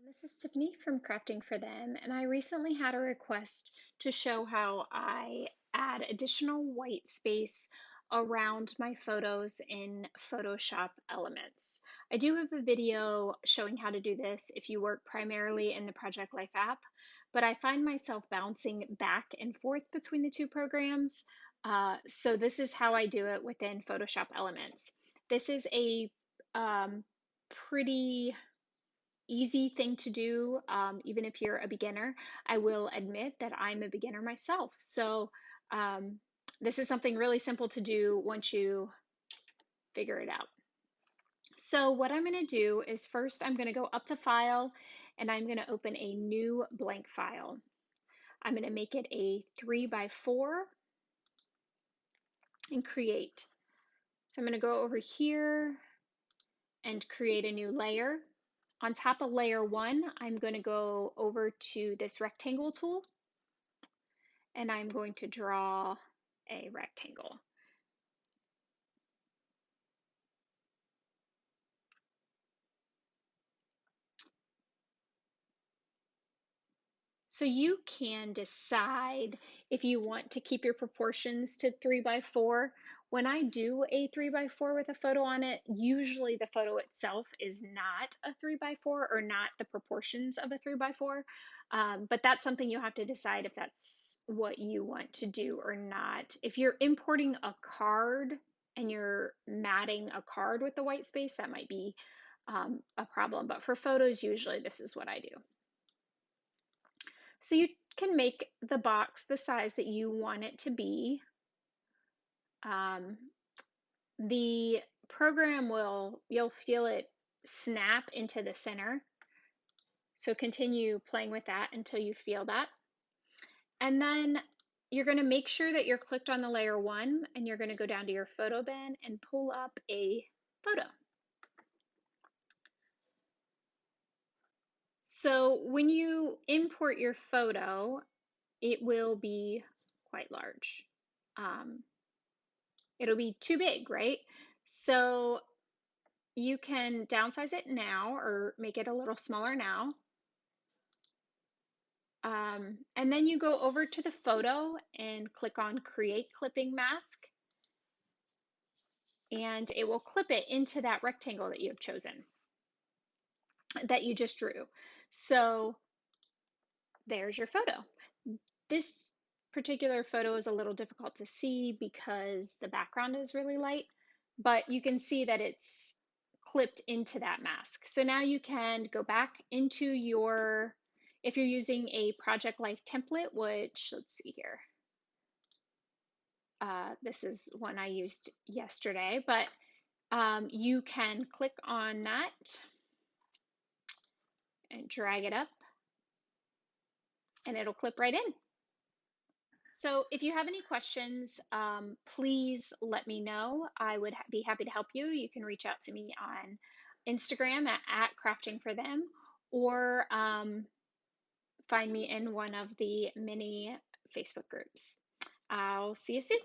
This is Tiffany from Crafting for Them, and I recently had a request to show how I add additional white space around my photos in Photoshop Elements. I do have a video showing how to do this if you work primarily in the Project Life app, but I find myself bouncing back and forth between the two programs. So this is how I do it within Photoshop Elements. This is a pretty easy thing to do, even if you're a beginner. I will admit that I'm a beginner myself. So um, this is something really simple to do once you figure it out. So what I'm going to do is first I'm going to go up to File and I'm going to open a new blank file. I'm going to make it a 3x4 and create. So I'm going to go over here and create a new layer. On top of layer 1, I'm going to go over to this rectangle tool and I'm going to draw a rectangle. So you can decide if you want to keep your proportions to 3x4. When I do a 3x4 with a photo on it, usually the photo itself is not a 3x4 or not the proportions of a 3x4. But that's something you have to decide if that's what you want to do or not. If you're importing a card and you're matting a card with the white space, that might be a problem. But for photos, usually this is what I do. So you can make the box the size that you want it to be. Um, the program you'll feel it snap into the center. So continue playing with that until you feel that. And then you're going to make sure that you're clicked on the layer 1 and you're going to go down to your photo bin and pull up a photo. So when you import your photo, it will be quite large. It'll be too big, right? So you can downsize it now or make it a little smaller now. And then you go over to the photo and click on Create Clipping Mask, and it will clip it into that rectangle that you have chosen, that you just drew. So there's your photo. This particular photo is a little difficult to see because the background is really light, but you can see that it's clipped into that mask. So now you can go back into your, if you're using a Project Life template, which let's see here. This is one I used yesterday, but you can click on that and drag it up and it'll clip right in. So if you have any questions, please let me know. I would be happy to help you. You can reach out to me on Instagram at Crafting for Them, or find me in one of the many Facebook groups. I'll see you soon.